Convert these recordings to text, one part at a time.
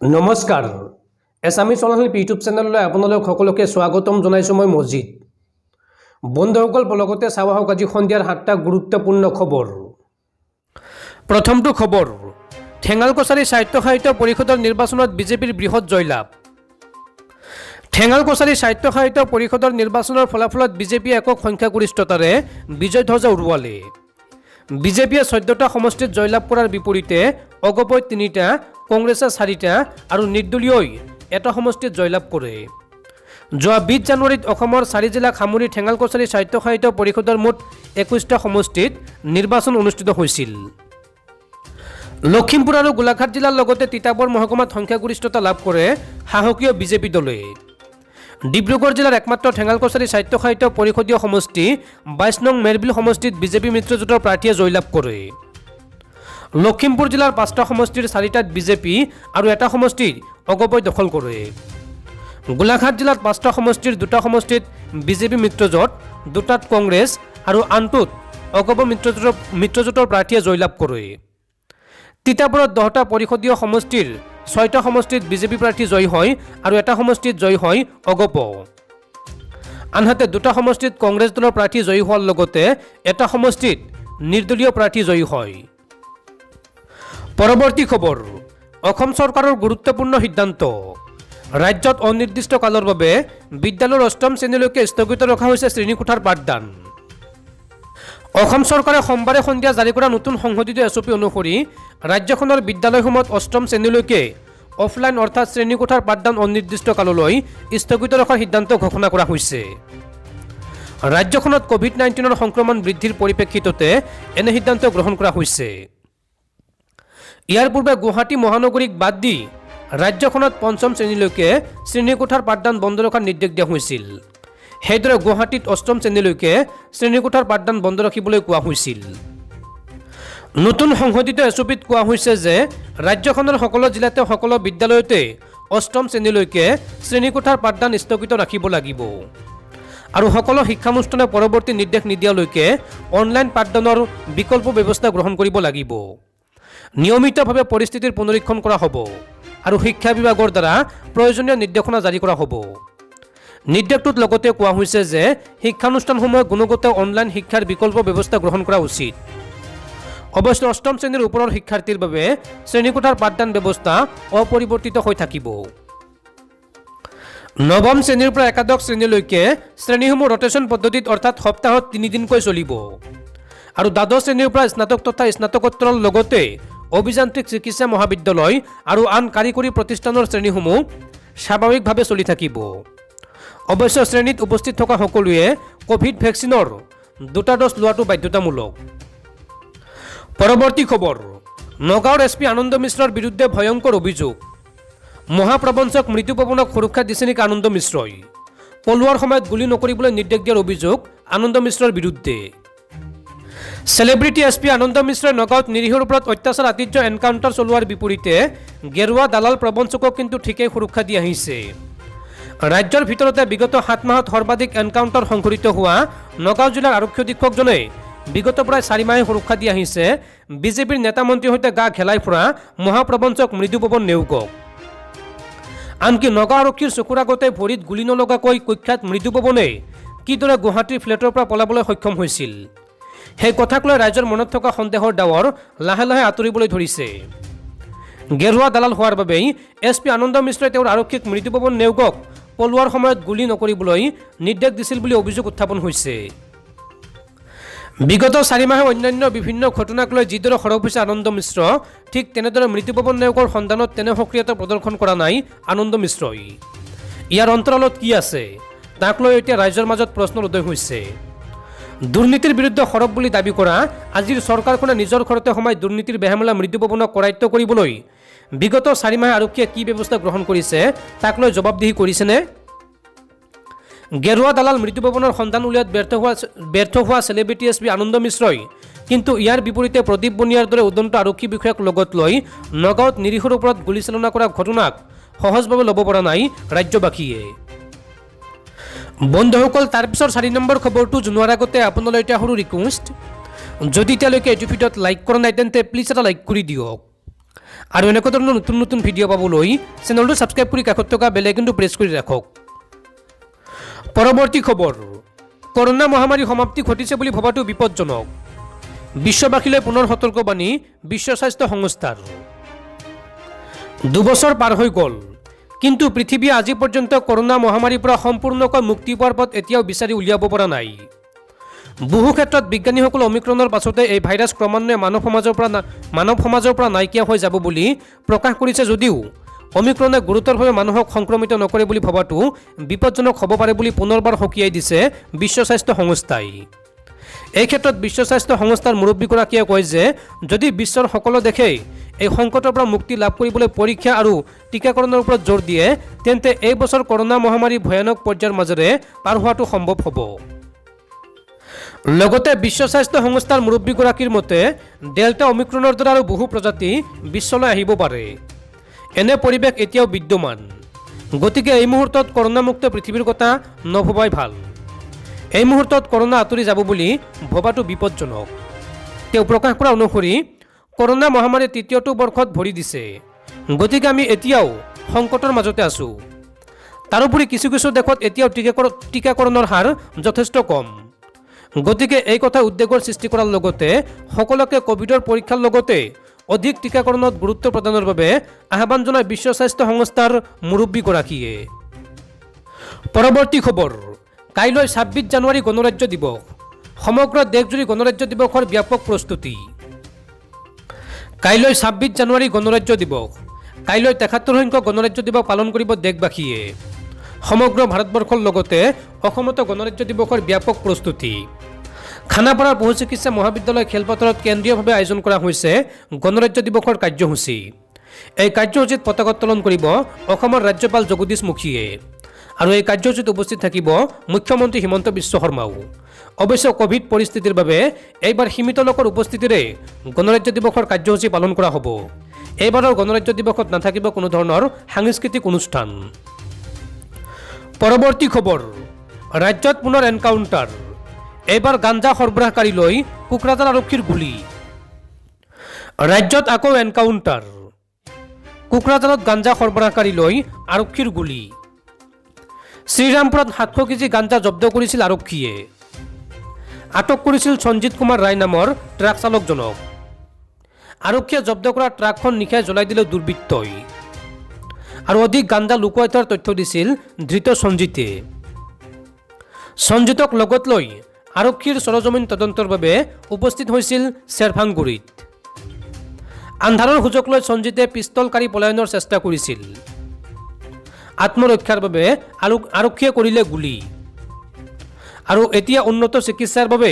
নমস্কাৰ এছামিছ online YouTube চেনেললৈ আপোনালোক সকলোকে স্বাগতম জনাইছোঁ। মই মজিদ। বন্ধুসকল লগতে চাওঁ আহক আজি সন্ধিয়াৰ 7টা গুৰুত্বপূৰ্ণ খবৰ। প্ৰথমটো খবৰ, ঠেঙালকছাৰী সাহিত্য পৰিষদৰ নিৰ্বাচনত বিজেপিৰ বৃহৎ জয়লাভ। ঠেঙালকছাৰী সাহিত্য পৰিষদৰ নিৰ্বাচনৰ ফলাফলত বিজেপিয়ে একক সংখ্যাগৰিষ্ঠতাৰে বিজয় ধ্বজা উৰুৱালে। বিজেপিয়ে 14টা সমষ্টিত জয়লাভ কৰাৰ বিপৰীতে অগপই 3টা, কংগ্ৰেছে 4টা আৰু নিৰ্দলীয়ই এটা সমষ্টিত জয়লাভ কৰে। যোৱা 20 জানুৱাৰীত অসমৰ 4 জিলাক সামৰি ঠেঙালকছাৰী সাহিত্য পৰিষদৰ মুঠ 21টা সমষ্টিত নিৰ্বাচন অনুষ্ঠিত হৈছিল। লখিমপুৰ আৰু গোলাঘাট জিলাৰ লগতে তিতাবৰ মহকুমাত সংখ্যাগৰিষ্ঠতা লাভ কৰে সাহসীয় বিজেপি দলে। ডিব্ৰুগড় জিলাৰ একমাত্ৰ ঠেঙালকছাৰী সাহিত্য পৰিষদীয় সমষ্টি 22 নং মেৰবিল সমষ্টিত বিজেপি মিত্ৰজোঁটৰ প্ৰাৰ্থীয়ে জয়লাভ কৰে। লখিমপুৰ জিলাৰ 5টা সমষ্টিৰ 4টাত বিজেপি আৰু এটা সমষ্টিত অগপই দখল কৰে। গোলাঘাট জিলাত 5টা সমষ্টিৰ 2টা সমষ্টিত বিজেপি মিত্ৰজোঁট, 2টাত কংগ্ৰেছ আৰু আনটোত অগপ মিত্ৰজোঁটৰ প্ৰাৰ্থীয়ে জয়লাভ কৰে। তিতাবৰত 10টা পৰিষদীয় সমষ্টিৰ 6টা সমষ্টিত বিজেপি প্ৰাৰ্থী জয়ী হয় আৰু এটা সমষ্টিত জয়ী হয় অগপ। আনহাতে 2টা সমষ্টিত কংগ্ৰেছ দলৰ প্ৰাৰ্থী জয়ী হোৱাৰ লগতে এটা সমষ্টিত নিৰ্দলীয় প্ৰাৰ্থী জয়ী হয়। পৰৱৰ্তী খবৰ, অসম চৰকাৰৰ গুৰুত্বপূৰ্ণ সিদ্ধান্ত। ৰাজ্যত অনিৰ্দিষ্ট কালৰ বাবে বিদ্যালয়ৰ 8ম শ্ৰেণীলৈকে স্থগিত ৰখা হৈছে শ্ৰেণীকোঠাৰ পাঠদান। অসম চৰকাৰে সোমবাৰে সন্ধিয়া জাৰি কৰা নতুন সংশোধিত এছঅপি অনুসৰি ৰাজ্যখনৰ বিদ্যালয়সমূহত 8ম শ্ৰেণীলৈকে অফলাইন অৰ্থাৎ শ্ৰেণীকোঠাৰ পাঠদান অনিৰ্দিষ্ট কাললৈ স্থগিত ৰখাৰ সিদ্ধান্ত ঘোষণা কৰা হৈছে। ৰাজ্যখনত COVID-19ৰ সংক্ৰমণ বৃদ্ধিৰ পৰিপ্ৰেক্ষিততে এনে সিদ্ধান্ত গ্ৰহণ কৰা হৈছে। ইয়াৰ পূৰ্বে গুৱাহাটী মহানগৰীক বাদ দি ৰাজ্যখনত 5ম শ্ৰেণীলৈকে শ্ৰেণীকোঠাৰ পাঠদান বন্ধ ৰখাৰ নিৰ্দেশ দিয়া হৈছিল। সেইদৰে গুৱাহাটীত 8ম শ্ৰেণীলৈকে শ্ৰেণীকোঠাৰ পাঠদান বন্ধ ৰাখিবলৈ কোৱা হৈছিল। নতুন সংশোধিত এছঅপিত কোৱা হৈছে যে ৰাজ্যখনৰ সকলো জিলাতে সকলো বিদ্যালয়তে 8ম শ্ৰেণীলৈকে শ্ৰেণীকোঠাৰ পাঠদান স্থগিত ৰাখিব লাগিব আৰু সকলো শিক্ষানুষ্ঠানে পৰৱৰ্তী নিৰ্দেশ নিদিয়ালৈকে অনলাইন পাঠদানৰ বিকল্প ব্যৱস্থা গ্ৰহণ কৰিব লাগিব। নিয়মিতভাৱে পৰিস্থিতিৰ পুনৰীক্ষণ কৰা হ'ব আৰু শিক্ষা বিভাগৰ দ্বাৰা প্ৰয়োজনীয় নিৰ্দেশনা জাৰি কৰা হ'ব। নিৰ্দেশটোত লগতে কোৱা হৈছে যে শিক্ষানুষ্ঠানসমূহে গুণগত অনলাইন শিক্ষাৰ বিকল্প ব্যৱস্থা গ্ৰহণ কৰা উচিত। অৱশ্যে 8ম শ্ৰেণীৰ ওপৰৰ শিক্ষাৰ্থীৰ বাবে শ্ৰেণীকোঠাৰ পাঠদান ব্যৱস্থা অপৰিৱৰ্তিত হৈ থাকিব। 9ম শ্ৰেণীৰ পৰা একাদশ শ্ৰেণীলৈকে শ্ৰেণীসমূহ ৰটেশ্যন পদ্ধতিত অৰ্থাৎ সপ্তাহত 3 দিনকৈ চলিব আৰু দ্বাদশ শ্ৰেণীৰ পৰা স্নাতক তথা স্নাতকোত্তৰৰ লগতে অভিযান্ত্ৰিক চিকিৎসা মহাবিদ্যালয় আৰু আন কাৰিকৰী প্ৰতিষ্ঠানৰ শ্ৰেণীসমূহ স্বাভাৱিকভাৱে চলি থাকিব। অৱশ্যে শ্ৰেণীত উপস্থিত থকা সকলোৱে ক'ভিড ভেকচিনৰ 2টা ড'জ লোৱাটো বাধ্যতামূলক। পৰৱৰ্তী খবৰ, নগাঁৱৰ SP আনন্দ মিশ্ৰৰ বিৰুদ্ধে ভয়ংকৰ অভিযোগ। মহাপ্ৰবঞ্চক মৃদুপৱনক সুৰক্ষা দিছে নেকি আনন্দ মিশ্ৰই? পলোৱাৰ সময়ত গুলী নকৰিবলৈ নিৰ্দেশ দিয়াৰ অভিযোগ আনন্দ মিশ্ৰৰ বিৰুদ্ধে। চেলিব্ৰিটি SP আনন্দ মিশ্ৰই নগাঁৱত নিৰীহৰ ওপৰত অত্যাচাৰ আতিথ্য এনকাউণ্টাৰ চলোৱাৰ বিপৰীতে গেৰুৱা দালাল প্ৰবঞ্চকক কিন্তু ঠিকেই সুৰক্ষা দি আহিছে। ৰাজ্যৰ ভিতৰতে বিগত 7 মাহত সৰ্বাধিক এনকাউণ্টাৰ সংঘটিত হোৱা নগাঁও জিলাৰ আৰক্ষী অধীক্ষকজনে বিগত প্ৰায় 4 মাহে সুৰক্ষা দি আহিছে বিজেপিৰ নেতা মন্ত্ৰীৰ সৈতে গা খেলাই ফুৰা মহাপ্ৰবঞ্চক মৃদুপৱন নেওগক। আনকি নগাঁও আৰক্ষীৰ চকুৰ আগতে ভৰিত গুলী নলগাকৈ কুখ্যাত মৃদুপৱনে কিদৰে গুৱাহাটীৰ ফ্লেটৰ পৰা পলাবলৈ সক্ষম হৈছিল সেই কথাক লৈ ৰাইজৰ মনত থকা সন্দেহৰ ডাৱৰ লাহে লাহে আঁতৰিবলৈ ধৰিছে। গেৰুৱা দালাল হোৱাৰ বাবেই SP আনন্দ মিশ্ৰই তেওঁৰ আৰক্ষীক মৃদুপৱন নেওগক পলোৱাৰ সময়ত গুলী নকৰিবলৈ নিৰ্দেশ দিছিল বুলি অভিযোগ উত্থাপন হৈছে। বিগত 4 মাহে অন্যান্য বিভিন্ন ঘটনাক লৈ যিদৰে সৰব হৈছে আনন্দ মিশ্ৰ, ঠিক তেনেদৰে মৃদুপৱন নেওগৰ সন্ধানত তেনে সক্ৰিয়তা প্ৰদৰ্শন কৰা নাই আনন্দ মিশ্ৰই। ইয়াৰ অন্তৰালত কি আছে তাক লৈ এতিয়া ৰাইজৰ মাজত প্ৰশ্নৰ উদয় হৈছে। দুৰ্নীতিৰ বিৰুদ্ধে সৰব বুলি দাবী কৰা আজিৰ চৰকাৰখনে নিজৰ ঘৰতে সোমাই দুৰ্নীতিৰ বেহামেলা মৃদুপৱনক কৰায়ত্ব কৰিবলৈ বিগত 4 মাহে আৰক্ষীয়ে কি ব্যৱস্থা গ্ৰহণ কৰিছে তাক লৈ জবাবদিহি কৰিছেনে? গেৰুৱা দালাল মৃদুপৱনৰ সন্ধান উলিওৱাত ব্যৰ্থ হোৱা চেলিব্ৰিটি SP আনন্দ মিশ্ৰই কিন্তু ইয়াৰ বিপৰীতে প্ৰদীপ বনিয়াৰ দৰে উদন্ত আৰক্ষী বিষয়াক লগত লৈ নগাঁৱত নিৰীহৰ ওপৰত গুলীচালনা কৰা ঘটনাক সহজভাৱে ল'ব পৰা নাই ৰাজ্যবাসীয়ে। বন্ধুসকল, তাৰপিছৰ 4 নম্বৰ খবৰটো জনোৱাৰ আগতে আপোনালৈ এটা সৰু ৰিকুৱেষ্ট, যদি এতিয়ালৈকে এইটো ভিডিঅ'ত লাইক কৰা নাই তেন্তে প্লিজ এটা লাইক কৰি দিয়ক আৰু এনেকুৱা ধৰণৰ নতুন নতুন ভিডিঅ' পাবলৈ চেনেলটো ছাবস্ক্ৰাইব কৰি কাষত থকা বেল আইকনটো প্ৰেছ কৰি ৰাখক। পৰৱৰ্তী খবৰ, কৰোনা মহামাৰীৰ সমাপ্তি ঘটিছে বুলি ভবাটো বিপদজনক। বিশ্ববাসীলৈ পুনৰ সতৰ্কবাণী বিশ্ব স্বাস্থ্য সংস্থাৰ। 2 বছৰ পাৰ হৈ গ'ল, কিন্তু পৃথিৱীয়ে আজি পৰ্যন্ত কৰোনা মহামাৰীৰ পৰা সম্পূৰ্ণকৈ মুক্তি পোৱাৰ পথ এতিয়াও বিচাৰি উলিয়াব পৰা নাই। বহু ক্ষেত্ৰত বিজ্ঞানীসকল অমিক্ৰণৰ পাছতে এই ভাইৰাছ ক্ৰমান্বয়ে মানৱ সমাজৰ পৰা নাইকিয়া হৈ যাব বুলি প্ৰকাশ কৰিছে যদিও অমিক্ৰণে গুৰুতৰভাৱে মানুহক সংক্ৰমিত নকৰে বুলি ভবাটো বিপদজনক হ'ব পাৰে বুলি পুনৰবাৰ সকীয়াই দিছে বিশ্ব স্বাস্থ্য সংস্থাই। এই ক্ষেত্ৰত বিশ্ব স্বাস্থ্য সংস্থাৰ মুৰব্বীগৰাকীয়ে কয় যে যদি বিশ্বৰ সকলো দেশেই এই সংকটৰ পৰা মুক্তি লাভ কৰিবলৈ পৰীক্ষা আৰু টীকাকৰণৰ ওপৰত জোৰ দিয়ে, তেন্তে এই বছৰ কৰোনা মহামাৰীৰ ভয়ানক পৰ্যায়ৰ মাজেৰে পাৰ হোৱাটো সম্ভৱ হ'ব। লগতে বিশ্ব স্বাস্থ্য সংস্থাৰ মুৰব্বীগৰাকীৰ মতে ডেল্টা অমিক্ৰণৰ দ্বাৰা আৰু বহু প্ৰজাতি বিশ্বলৈ আহিব পাৰে। এনে পৰিৱেশ এতিয়াও বিদ্যমান, গতিকে এই মুহূৰ্তত কৰোনামুক্ত পৃথিৱীৰ কথা নভবাই ভাল। এই মুহূৰ্তত কৰোনা আঁতৰি যাব বুলি ভবাটো বিপদজনক। তেওঁ প্ৰকাশ কৰা অনুসৰি কৰোনা মহামাৰীয়ে ৩য়টো বৰ্ষত ভৰি দিছে, গতিকে আমি এতিয়াও সংকটৰ মাজতে আছোঁ। তাৰোপৰি কিছু কিছু দেশত এতিয়াও টীকাকৰণৰ হাৰ যথেষ্ট কম। গতিকে এই কথা উদ্বেগৰ সৃষ্টি কৰাৰ লগতে সকলোকে ক'ভিডৰ পৰীক্ষাৰ লগতে অধিক টীকাকৰণত গুৰুত্ব প্ৰদানৰ বাবে আহ্বান জনায় বিশ্ব স্বাস্থ্য সংস্থাৰ মুৰব্বীগৰাকীয়ে। পৰৱৰ্তী খবৰ, কাইলৈ 26 জানুৱাৰী গণৰাজ্য দিৱস। সমগ্ৰ দেশজুৰি গণৰাজ্য দিৱসৰ ব্যাপক প্ৰস্তুতি। কাইলৈ 26 জানুৱাৰী গণৰাজ্য দিৱস। কাইলৈ 73 সংখ্যক গণৰাজ্য দিৱস পালন কৰিব দেশবাসীয়ে। সমগ্ৰ ভাৰতবৰ্ষৰ লগতে অসমতো গণৰাজ্য দিৱসৰ ব্যাপক প্ৰস্তুতি। খানাপাৰাৰ পশু চিকিৎসা মহাবিদ্যালয় খেলপথাৰত কেন্দ্ৰীয়ভাৱে আয়োজন কৰা হৈছে গণৰাজ্য দিৱসৰ কাৰ্যসূচী। এই কাৰ্যসূচীত পতাকা উত্তোলন কৰিব অসমৰ ৰাজ্যপাল জগদীশ মুখীয়ে, আৰু এই কাৰ্যসূচীত উপস্থিত থাকিব মুখ্যমন্ত্ৰী হিমন্ত বিশ্ব শৰ্মাও। অৱশ্যে ক'ভিড পৰিস্থিতিৰ বাবে এইবাৰ সীমিত লোকৰ উপস্থিতিৰে গণৰাজ্য দিৱসৰ কাৰ্যসূচী পালন কৰা হ'ব। এইবাৰৰ গণৰাজ্য দিৱসত নাথাকিব কোনো ধৰণৰ সাংস্কৃতিক অনুষ্ঠান। পৰৱৰ্তী খবৰ, ৰাজ্যত পুনৰ এনকাউণ্টাৰ। এইবাৰ গাঞ্জা সৰবৰাহকাৰীলৈ কোকৰাঝাৰ আৰক্ষীৰ গুলী। ৰাজ্যত আকৌ এনকাউণ্টাৰ। কোকৰাঝাৰত গাঞ্জা সৰবৰাহকাৰীলৈ আৰক্ষীৰ গুলী। শ্ৰীৰামপুৰত 700 কেজি গাঞ্জা জব্দ কৰিছিল আৰক্ষীয়ে। আটক কৰিছিল সঞ্জিত কুমাৰ ৰায় নামৰ ট্ৰাক চালকজনক। আৰক্ষীয়ে জব্দ কৰা ট্ৰাকখন নিশাই জ্বলাই দিলে দুৰ্বৃত্তই। আৰু অধিক গাঞ্জা লুকুৱাই থোৱাৰ তথ্য দিছিল ধৃত সঞ্জিতে। সঞ্জিতক লগত লৈ আৰক্ষীৰ সৰজমিন তদন্তৰ বাবে উপস্থিত হৈছিল শ্বেৰভাংগুৰিত। আন্ধাৰৰ সুযোগ লৈ সঞ্জিতে পিষ্টল কাঢ়ি পলায়নৰ চেষ্টা কৰিছিল। আত্মৰক্ষাৰ বাবে আৰক্ষীয়ে কৰিলে গুলী। আৰু এতিয়া উন্নত চিকিৎসাৰ বাবে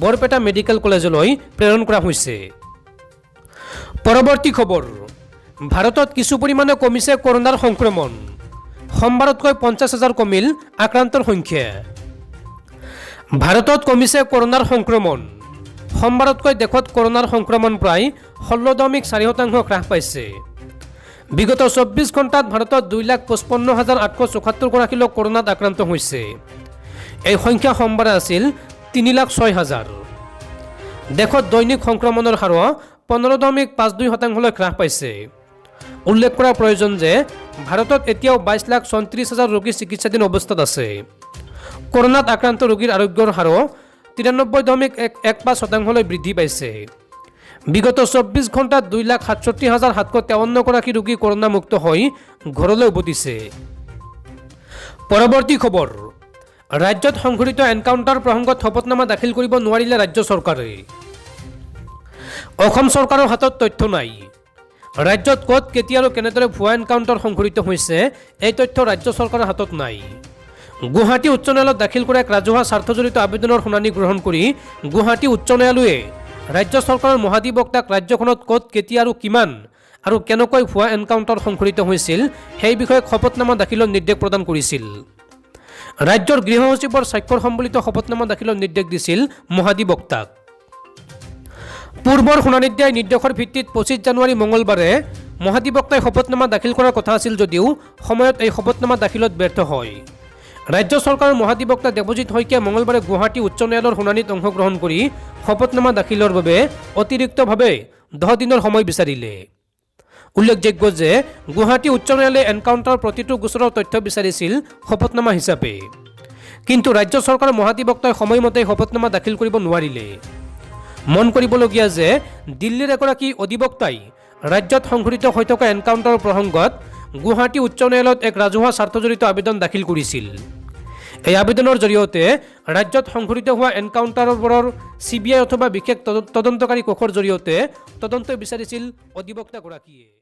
বৰপেটা মেডিকেল কলেজলৈ প্ৰেৰণ কৰা হৈছে। পৰৱৰ্তী খবৰ, ভাৰতত কিছু পৰিমাণে কমিছে কৰোনাৰ সংক্ৰমণ। সোমবাৰতকৈ 50,000 কমিল আক্ৰান্তৰ সংখ্যা। ভাৰতত কমিছে কৰোনাৰ সংক্ৰমণ। সোমবাৰতকৈ দেশত কৰোনাৰ সংক্ৰমণ প্ৰায় 16.4% হ্ৰাস পাইছে। বিগত 24 ঘণ্টাত ভাৰতত 2,55,874 গৰাকী লোক কৰোনাত আক্ৰান্ত হৈছে। এই সংখ্যা সোমবাৰে আছিল 3,06,000। দেশত দৈনিক সংক্ৰমণৰ হাৰ 15.52% হ্ৰাস পাইছে। উল্লেখ কৰাৰ প্ৰয়োজন যে ভাৰতত এতিয়াও 22,34,000 ৰোগী চিকিৎসাধীন অৱস্থাত আছে। কৰোনাত আক্ৰান্ত ৰোগীৰ আৰোগ্যৰ হাৰ 93.15% বৃদ্ধি পাইছে। বিগত 24 ঘণ্টাত 2,67,753 গৰাকী ৰোগী কৰোনামুক্ত হৈ ঘৰলৈ উভতিছে। পৰৱৰ্তী খবৰ, ৰাজ্যত সংঘটিত এনকাউণ্টাৰ প্ৰসংগত শপতনামা দাখিল কৰিব নোৱাৰিলে ৰাজ্য চৰকাৰে। অসম চৰকাৰৰ হাতত তথ্য নাই। ৰাজ্যত ক'ত কেতিয়া আৰু কেনেদৰে ভুৱা এনকাউণ্টাৰ সংঘটিত হৈছে এই তথ্য ৰাজ্য চৰকাৰৰ হাতত নাই। গুৱাহাটী উচ্চ ন্যায়ালয়ত দাখিল কৰা এক ৰাজহুৱা স্বাৰ্থজড়িত আবেদনৰ শুনানি গ্ৰহণ কৰি গুৱাহাটী উচ্চ ন্যায়ালয়ে ৰাজ্য চৰকাৰৰ মহাধিবক্তাক ৰাজ্যখনত ক'ত কেতিয়া আৰু কিমান আৰু কেনেকৈ ভুৱা এনকাউণ্টাৰ সংঘটিত হৈছিল সেই বিষয়ে শপতনামা দাখিলৰ নিৰ্দেশ প্ৰদান কৰিছিল। ৰাজ্যৰ গৃহ সচিবৰ স্বাক্ষৰ সম্বলিত শপতনামা দাখিলৰ নিৰ্দেশ দিছিল মহাধিবক্তাক। পূৰ্বৰ শুনানিত দিয়া নিৰ্দেশৰ ভিত্তিত 25 জানুৱাৰী মঙলবাৰে মহাধিবক্তাই শপতনামা দাখিল কৰাৰ কথা আছিল যদিও সময়ত এই শপতনামা দাখিলত ব্যৰ্থ হয়। ৰাজ্য চৰকাৰৰ মহাধিবক্তা দেৱজিৎ শইকীয়াই মঙলবাৰে গুৱাহাটী উচ্চ ন্যায়ালয়ৰ শুনানিত অংশগ্ৰহণ কৰি শপতনামা দাখিলৰ বাবে অতিৰিক্তভাৱে 10 দিনৰ সময় বিচাৰিলে। উল্লেখযোগ্য যে গুৱাহাটী উচ্চ ন্যায়ালয়ে এনকাউণ্টাৰৰ প্ৰতিটো গোচৰৰ তথ্য বিচাৰিছিল শপতনামা হিচাপে, কিন্তু ৰাজ্য চৰকাৰৰ মহাধিবক্তাই সময়মতে শপতনামা দাখিল কৰিব নোৱাৰিলে। মন কৰিবলগীয়া যে দিল্লীৰ এগৰাকী অধিবক্তাই ৰাজ্যত সংঘটিত হৈ থকা এনকাউণ্টাৰৰ প্ৰসংগত গুৱাহাটী উচ্চ ন্যায়ালয়ত এক ৰাজহুৱা স্বাৰ্থজড়িত আবেদন দাখিল কৰিছিল। এই আবেদনৰ জৰিয়তে ৰাজ্যত সংঘটিত হোৱা এনকাউণ্টাৰবোৰৰ CBI অথবা বিশেষ তদন্তকাৰী কোষৰ জৰিয়তে তদন্ত বিচাৰিছিল অধিবক্তাগৰাকীয়ে।